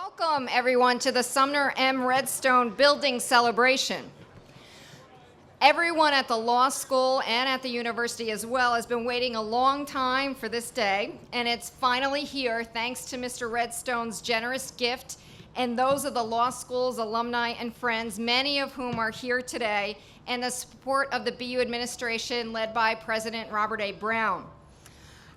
Welcome, everyone, to the Sumner M Redstone Building celebration. Everyone at the law school and at the university as well has been waiting a long time for this day, and it's finally here thanks to Mr. Redstone's generous gift and those of the law school's alumni and friends, many of whom are here today, and the support of the BU administration led by President Robert A. Brown.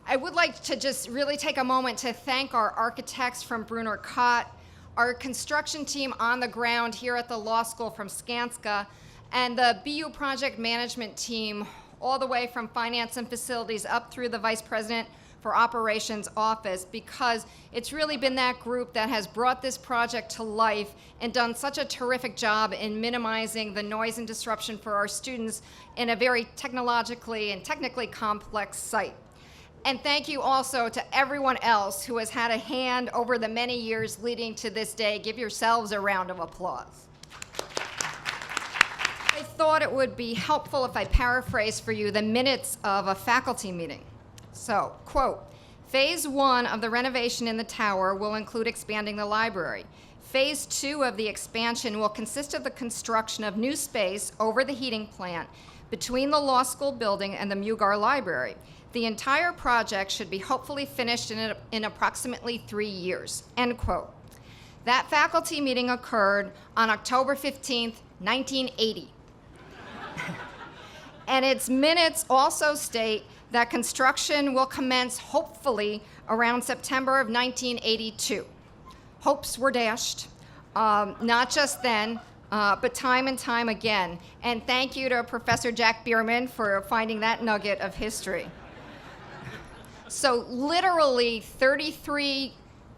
I would like to just really take a moment to thank our architects from Brunner Cott, our construction team on the ground here at the law school from Skanska, and the BU project management team all the way from finance and facilities up through the vice president for operations office, because it's really been that group that has brought this project to life and done such a terrific job in minimizing the noise and disruption for our students in a very technologically and technically complex site. And thank you also to everyone else who has had a hand over the many years leading to this day. Give yourselves a round of applause. I thought it would be helpful if I paraphrase for you the minutes of a faculty meeting. So, quote, phase 1 of the renovation in the tower will include expanding the library. Phase 2 of the expansion will consist of the construction of new space over the heating plant between the law school building and the Mugar Library. The entire project should be hopefully finished in approximately 3 years, end quote. That faculty meeting occurred on October 15th, 1980. And its minutes also state that construction will commence hopefully around September of 1982. Hopes were dashed, not just then, but time and time again. And thank you to Professor Jack Bierman for finding that nugget of history. So literally 33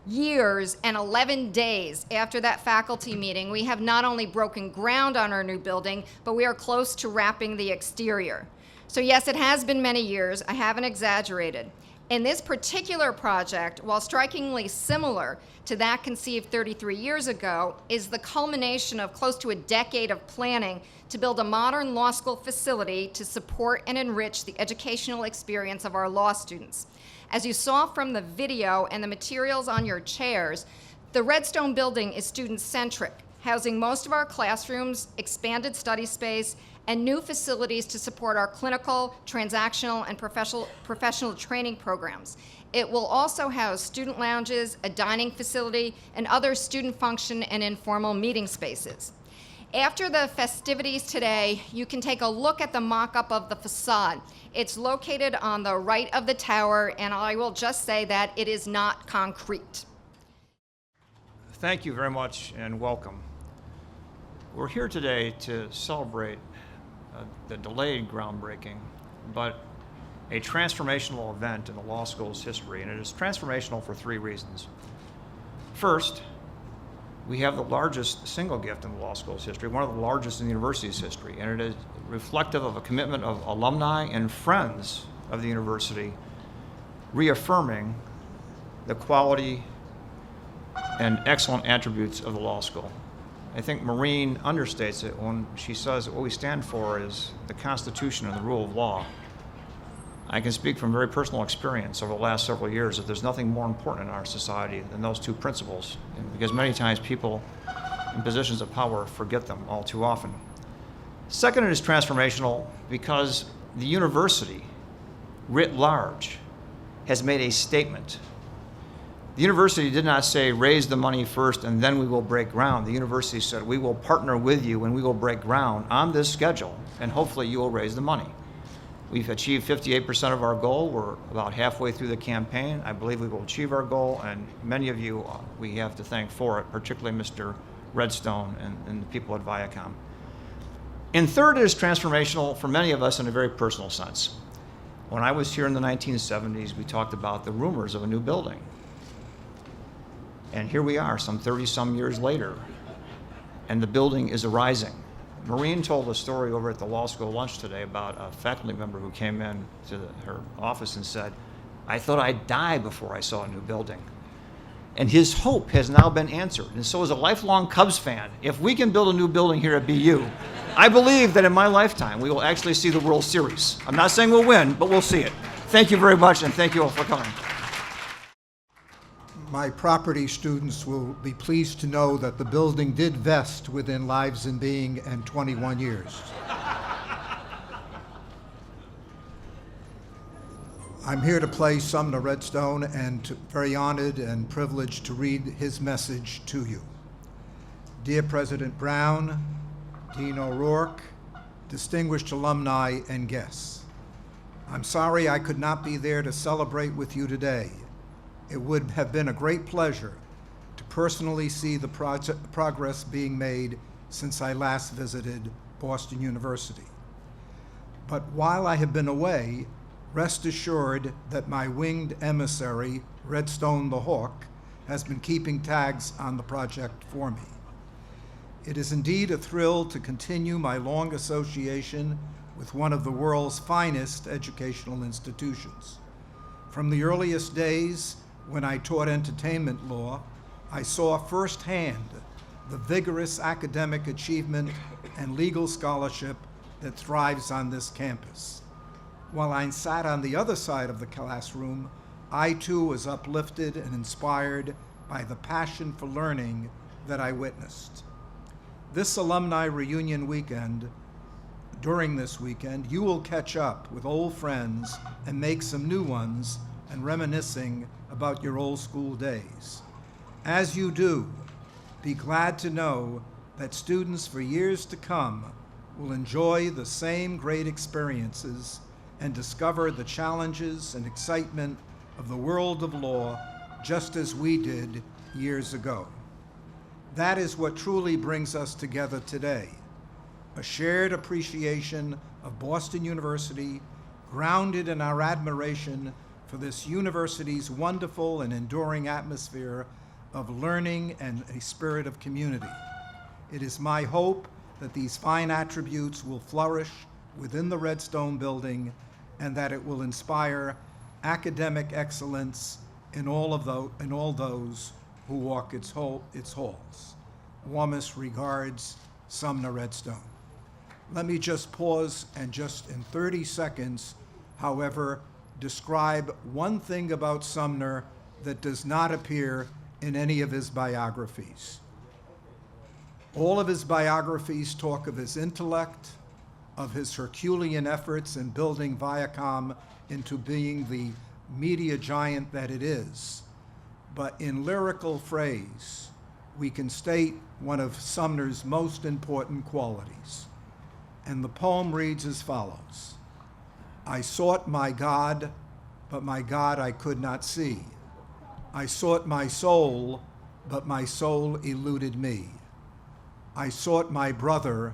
years and 11 days after that faculty meeting, we have not only broken ground on our new building, but we are close to wrapping the exterior. So yes, it has been many years. I haven't exaggerated. And this particular project, while strikingly similar to that conceived 33 years ago, is the culmination of close to a decade of planning to build a modern law school facility to support and enrich the educational experience of our law students. As you saw from the video and the materials on your chairs, the Redstone Building is student-centric, housing most of our classrooms, expanded study space, and new facilities to support our clinical, transactional, and professional training programs. It will also house student lounges, a dining facility, and other student function and informal meeting spaces. After the festivities today, you can take a look at the mock-up of the facade. It's located on the right of the tower, and I will just say that it is not concrete. Thank you very much and welcome. We're here today to celebrate the delayed groundbreaking, but a transformational event in the law school's history, and it is transformational for 3 reasons. First, we have the largest single gift in the law school's history, one of the largest in the university's history, and it is reflective of a commitment of alumni and friends of the university reaffirming the quality and excellent attributes of the law school. I think Maureen understates it when she says that what we stand for is the Constitution and the rule of law. I can speak from very personal experience over the last several years that there's nothing more important in our society than those 2 principles, because many times people in positions of power forget them all too often. Second, it is transformational because the university, writ large, has made a statement. The university did not say, raise the money first and then we will break ground. The university said, we will partner with you and we will break ground on this schedule, and hopefully you will raise the money. We've achieved 58% of our goal. We're about halfway through the campaign. I believe we will achieve our goal, and many of you we have to thank for it, particularly Mr. Redstone and the people at Viacom. And third, it is transformational for many of us in a very personal sense. When I was here in the 1970s, we talked about the rumors of a new building. And here we are, some 30-some years later, and the building is arising. Maureen told a story over at the law school lunch today about a faculty member who came in to her office and said, I thought I'd die before I saw a new building. And his hope has now been answered. And so as a lifelong Cubs fan, if we can build a new building here at BU, I believe that in my lifetime we will actually see the World Series. I'm not saying we'll win, but we'll see it. Thank you very much, and thank you all for coming. My property students will be pleased to know that the building did vest within Lives in Being and 21 years. I'm here to play Sumner Redstone and very honored and privileged to read his message to you. Dear President Brown, Dean O'Rourke, distinguished alumni and guests, I'm sorry I could not be there to celebrate with you today. It would have been a great pleasure to personally see the progress being made since I last visited Boston University. But while I have been away, rest assured that my winged emissary, Redstone the Hawk, has been keeping tags on the project for me. It is indeed a thrill to continue my long association with one of the world's finest educational institutions. From the earliest days when I taught entertainment law, I saw firsthand the vigorous academic achievement and legal scholarship that thrives on this campus. While I sat on the other side of the classroom, I too was uplifted and inspired by the passion for learning that I witnessed. This alumni reunion weekend, during this weekend, you will catch up with old friends and make some new ones and reminiscing about your old school days. As you do, be glad to know that students for years to come will enjoy the same great experiences and discover the challenges and excitement of the world of law just as we did years ago. That is what truly brings us together today, a shared appreciation of Boston University, grounded in our admiration for this university's wonderful and enduring atmosphere of learning and a spirit of community. It is my hope that these fine attributes will flourish within the Redstone Building and that it will inspire academic excellence in all those who walk its halls. Warmest regards, Sumner Redstone. Let me just pause and just in 30 seconds, however, describe one thing about Sumner that does not appear in any of his biographies. All of his biographies talk of his intellect, of his Herculean efforts in building Viacom into being the media giant that it is. But in lyrical phrase, we can state one of Sumner's most important qualities. And the poem reads as follows: I sought my God, but my God I could not see. I sought my soul, but my soul eluded me. I sought my brother,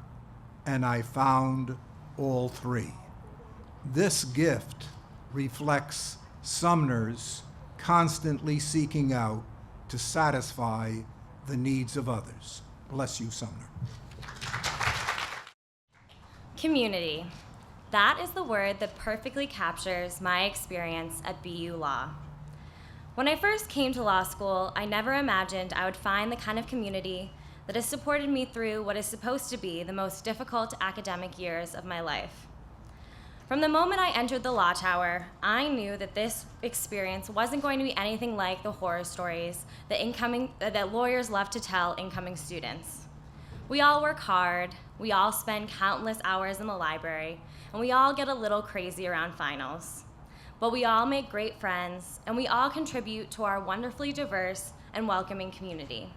and I found all three. This gift reflects Sumner's constantly seeking out to satisfy the needs of others. Bless you, Sumner. Community. That is the word that perfectly captures my experience at BU Law. When I first came to law school, I never imagined I would find the kind of community that has supported me through what is supposed to be the most difficult academic years of my life. From the moment I entered the Law Tower, I knew that this experience wasn't going to be anything like the horror stories that lawyers love to tell incoming students. We all work hard, we all spend countless hours in the library, and we all get a little crazy around finals. But we all make great friends, and we all contribute to our wonderfully diverse and welcoming community.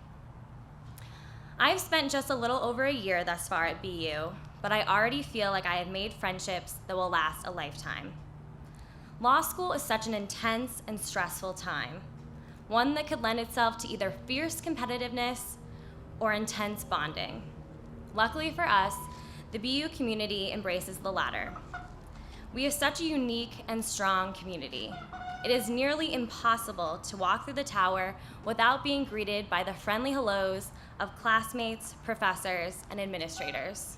I've spent just a little over a year thus far at BU, but I already feel like I have made friendships that will last a lifetime. Law school is such an intense and stressful time, one that could lend itself to either fierce competitiveness or intense bonding. Luckily for us, the BU community embraces the latter. We have such a unique and strong community. It is nearly impossible to walk through the tower without being greeted by the friendly hellos of classmates, professors, and administrators.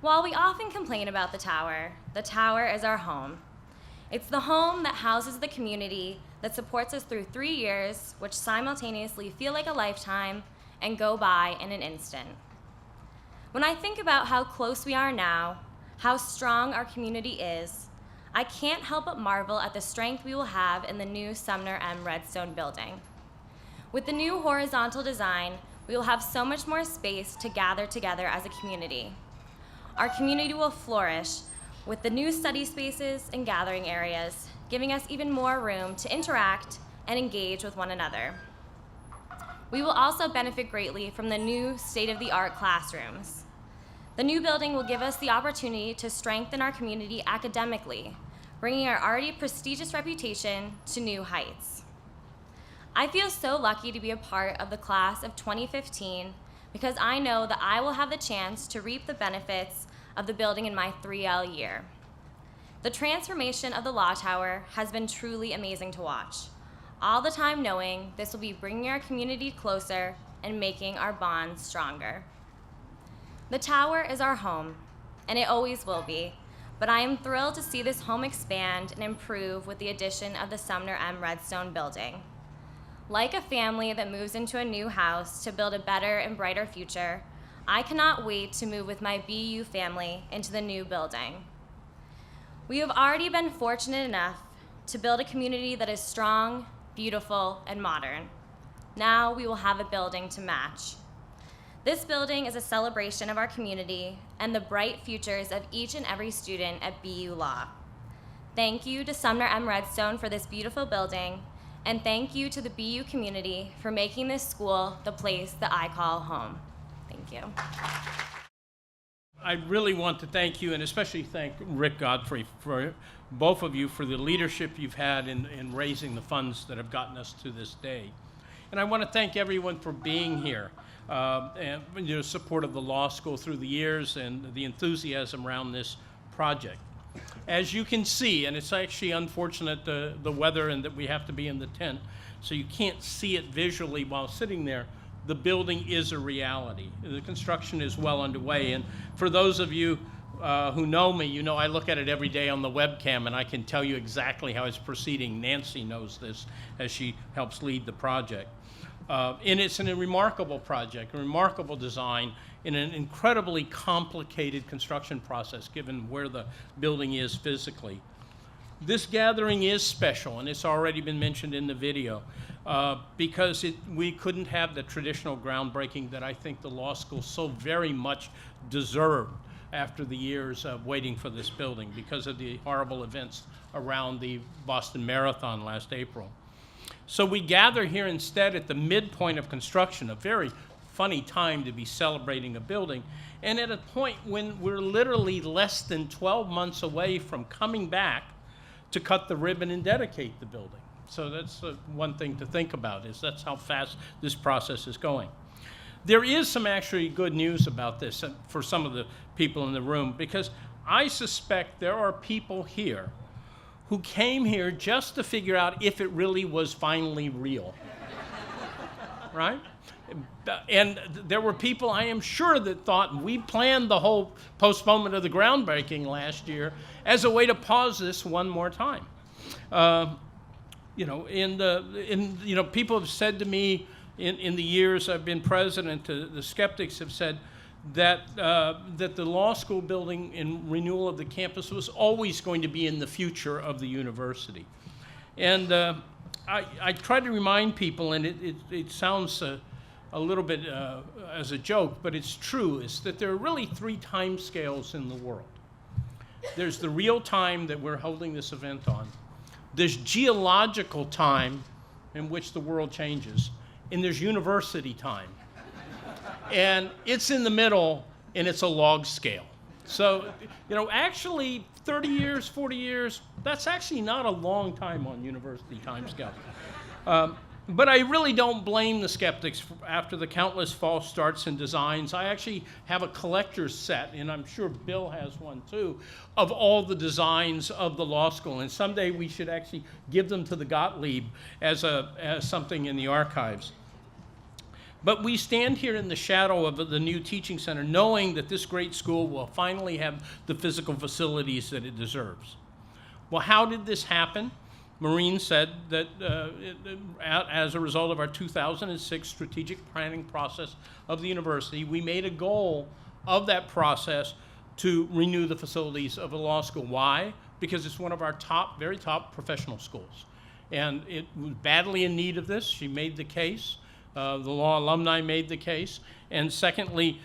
While we often complain about the tower is our home. It's the home that houses the community that supports us through 3 years, which simultaneously feel like a lifetime and go by in an instant. When I think about how close we are now, how strong our community is, I can't help but marvel at the strength we will have in the new Sumner M Redstone building. With the new horizontal design, we will have so much more space to gather together as a community. Our community will flourish with the new study spaces and gathering areas, giving us even more room to interact and engage with one another. We will also benefit greatly from the new state-of-the-art classrooms. The new building will give us the opportunity to strengthen our community academically, bringing our already prestigious reputation to new heights. I feel so lucky to be a part of the class of 2015 because I know that I will have the chance to reap the benefits of the building in my 3L year. The transformation of the Law Tower has been truly amazing to watch, all the time knowing this will be bringing our community closer and making our bonds stronger. The tower is our home, and it always will be, but I am thrilled to see this home expand and improve with the addition of the Sumner M Redstone Building. Like a family that moves into a new house to build a better and brighter future, I cannot wait to move with my BU family into the new building. We have already been fortunate enough to build a community that is strong, beautiful, and modern. Now we will have a building to match. This building is a celebration of our community and the bright futures of each and every student at BU Law. Thank you to Sumner M Redstone for this beautiful building, and thank you to the BU community for making this school the place that I call home. Thank you. I really want to thank you, and especially thank Rick Godfrey, for both of you, for the leadership you've had in raising the funds that have gotten us to this day. And I want to thank everyone for being here, and your support of the law school through the years and the enthusiasm around this project. As you can see, and it's actually unfortunate the weather and that we have to be in the tent, so you can't see it visually while sitting there, the building is a reality. The construction is well underway, and for those of you who know me, you know I look at it every day on the webcam, and I can tell you exactly how it's proceeding. Nancy knows this as she helps lead the project. And it's a remarkable project, a remarkable design in an incredibly complicated construction process given where the building is physically. This gathering is special, and it's already been mentioned in the video, because we couldn't have the traditional groundbreaking that I think the law school so very much deserved after the years of waiting for this building because of the horrible events around the Boston Marathon last April. So we gather here instead at the midpoint of construction, a very funny time to be celebrating a building, and at a point when we're literally less than 12 months away from coming back to cut the ribbon and dedicate the building. So that's one thing to think about, is that's how fast this process is going. There is some actually good news about this for some of the people in the room, because I suspect there are people here who came here just to figure out if it really was finally real, right? And there were people, I am sure, that thought we planned the whole postponement of the groundbreaking last year as a way to pause this one more time. People have said to me in the years I've been president, the skeptics have said that the law school building and renewal of the campus was always going to be in the future of the university. And I try to remind people, and it sounds a little bit as a joke, but it's true, is that there are really 3 time scales in the world. There's the real time that we're holding this event on. There's geological time in which the world changes, and there's university time. And it's in the middle, and it's a log scale. So, actually 30 years, 40 years, that's actually not a long time on university time scale. But I really don't blame the skeptics after the countless false starts and designs. I actually have a collector's set, and I'm sure Bill has one too, of all the designs of the law school. And someday we should actually give them to the Gottlieb as something in the archives. But we stand here in the shadow of the new teaching center, knowing that this great school will finally have the physical facilities that it deserves. Well, how did this happen? Maureen said that as a result of our 2006 strategic planning process of the university, we made a goal of that process to renew the facilities of the law school. Why? Because it's one of our very top professional schools. and it was badly in need of this. She made the case. The law alumni made the case. And secondly,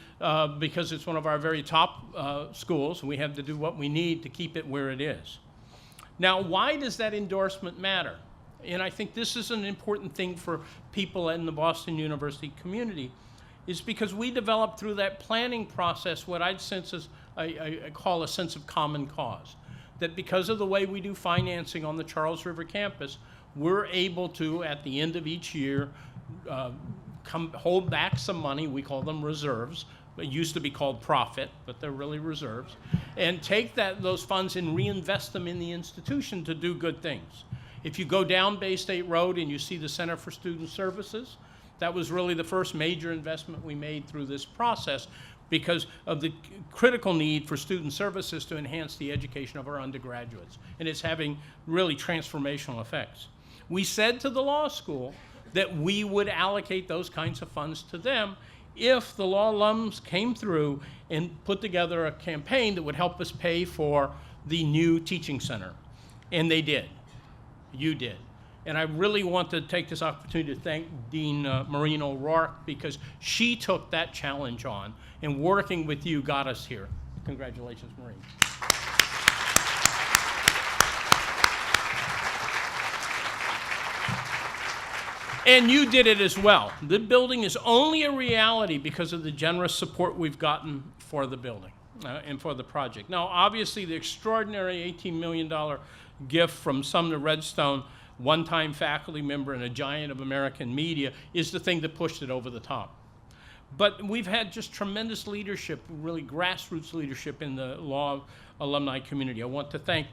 because it's one of our very top schools, we have to do what we need to keep it where it is. Now, why does that endorsement matter? And I think this is an important thing for people in the Boston University community, is because we developed through that planning process what I'd sense as I call a sense of common cause. That because of the way we do financing on the Charles River campus, we're able to, at the end of each year, hold back some money. We call them reserves. It used to be called profit, but they're really reserves, and take those funds and reinvest them in the institution to do good things. If you go down Bay State Road and you see the Center for Student Services, that was really the first major investment we made through this process because of the critical need for student services to enhance the education of our undergraduates. And it's having really transformational effects. We said to the law school that we would allocate those kinds of funds to them if the law alums came through and put together a campaign that would help us pay for the new teaching center. And they did. You did. And I really want to take this opportunity to thank Dean Maureen O'Rourke, because she took that challenge on, and working with you got us here. Congratulations, Maureen. And you did it as well. The building is only a reality because of the generous support we've gotten for the building and for the project. Now, obviously, the extraordinary $18 million gift from Sumner Redstone, one-time faculty member and a giant of American media, is the thing that pushed it over the top. But we've had just tremendous leadership, really grassroots leadership in the law alumni community. I want to thank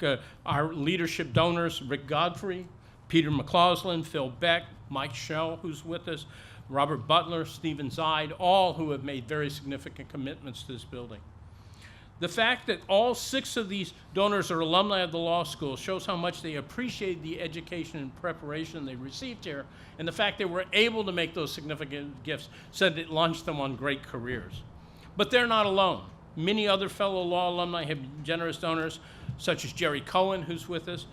our leadership donors, Rick Godfrey, Peter McCausland, Phil Beck, Mike Schell, who's with us, Robert Butler, Stephen Zide, all who have made very significant commitments to this building. The fact that all 6 of these donors are alumni of the law school shows how much they appreciate the education and preparation they received here, and the fact they were able to make those significant gifts said it launched them on great careers. But they're not alone. Many other fellow law alumni have been generous donors, such as Jerry Cohen, who's with us,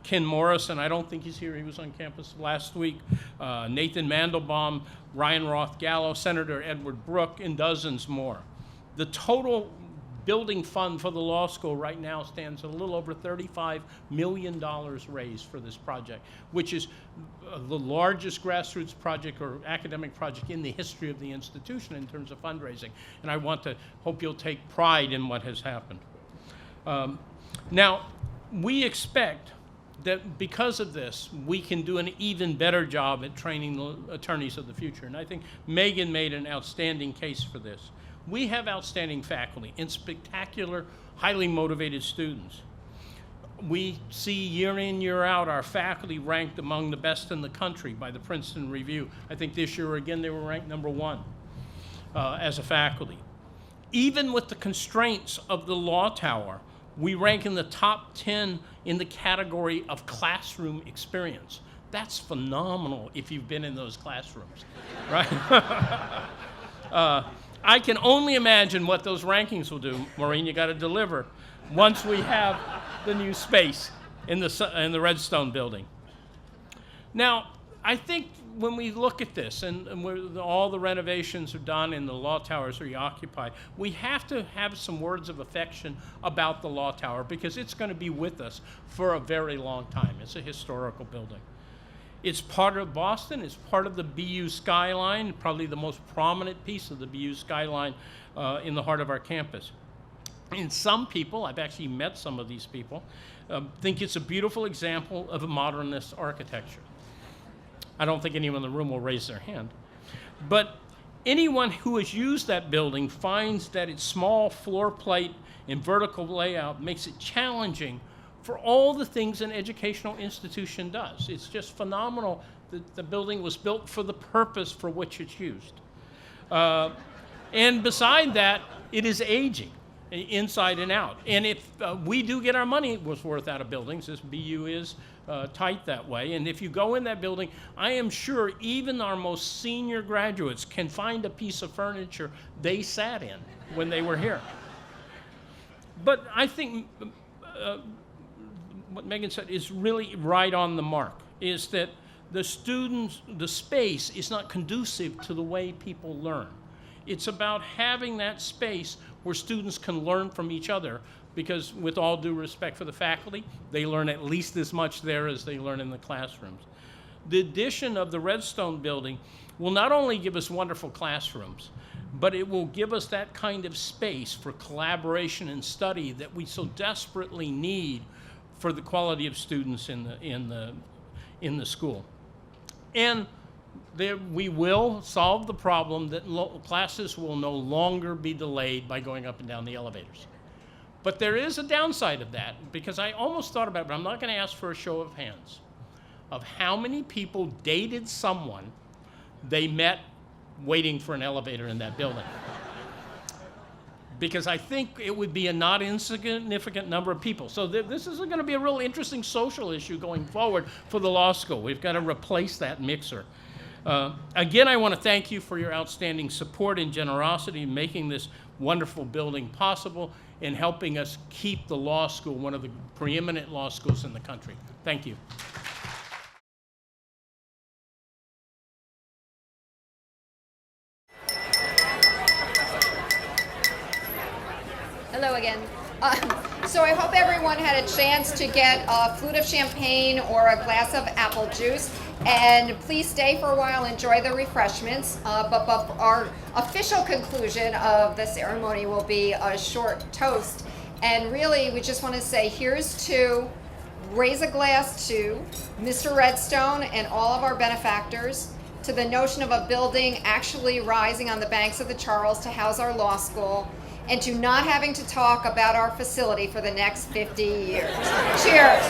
Ken Morrison, I don't think he's here, he was on campus last week, Nathan Mandelbaum, Ryan Roth Gallo, Senator Edward Brooke, and dozens more. The total building fund for the law school right now stands at a little over $35 million raised for this project, which is the largest grassroots project or academic project in the history of the institution in terms of fundraising. And I hope you'll take pride in what has happened. Now, we expect that because of this, we can do an even better job at training the attorneys of the future. And I think Meghan made an outstanding case for this. We have outstanding faculty and spectacular, highly motivated students. We see year in, year out, our faculty ranked among the best in the country by the Princeton Review. I think this year, again, they were ranked #1 as a faculty. Even with the constraints of the Law Tower, we rank in the top 10 in the category of classroom experience. That's phenomenal if you've been in those classrooms, right? I can only imagine what those rankings will do. Maureen, you got to deliver once we have the new space in the Redstone Building. Now, I think when we look at this and all the renovations are done and the Law Tower is reoccupied, we have to have some words of affection about the Law Tower because it's going to be with us for a very long time. It's a historical building. It's part of Boston. It's part of the BU skyline, probably the most prominent piece of the BU skyline in the heart of our campus. And some people, I've actually met some of these people, think it's a beautiful example of a modernist architecture. I don't think anyone in the room will raise their hand. But anyone who has used that building finds that its small floor plate and vertical layout makes it challenging for all the things an educational institution does. It's just phenomenal that the building was built for the purpose for which it's used. And beside that, it is aging inside and out. And if we do get our money worth out of buildings, this BU is tight that way. And if you go in that building, I am sure even our most senior graduates can find a piece of furniture they sat in when they were here. But I think what Meghan said is really right on the mark, is that the space is not conducive to the way people learn. It's about having that space where students can learn from each other, because with all due respect for the faculty, they learn at least as much there as they learn in the classrooms. The addition of the Redstone Building will not only give us wonderful classrooms, but it will give us that kind of space for collaboration and study that we so desperately need for the quality of students in the school. And we will solve the problem that classes will no longer be delayed by going up and down the elevators. But there is a downside of that, because I almost thought about it, but I'm not going to ask for a show of hands, of how many people dated someone they met waiting for an elevator in that building. Because I think it would be a not insignificant number of people. So this is going to be a real interesting social issue going forward for the law school. We've got to replace that mixer. Again, I want to thank you for your outstanding support and generosity in making this wonderful building possible and helping us keep the law school one of the preeminent law schools in the country. Thank you. Hello again. So I hope everyone had a chance to get a flute of champagne or a glass of apple juice. And please stay for a while, enjoy the refreshments. But our official conclusion of the ceremony will be a short toast. And really, we just want to say, here's to raise a glass to Mr. Redstone and all of our benefactors, to the notion of a building actually rising on the banks of the Charles to house our law school, and to not having to talk about our facility for the next 50 years. Cheers.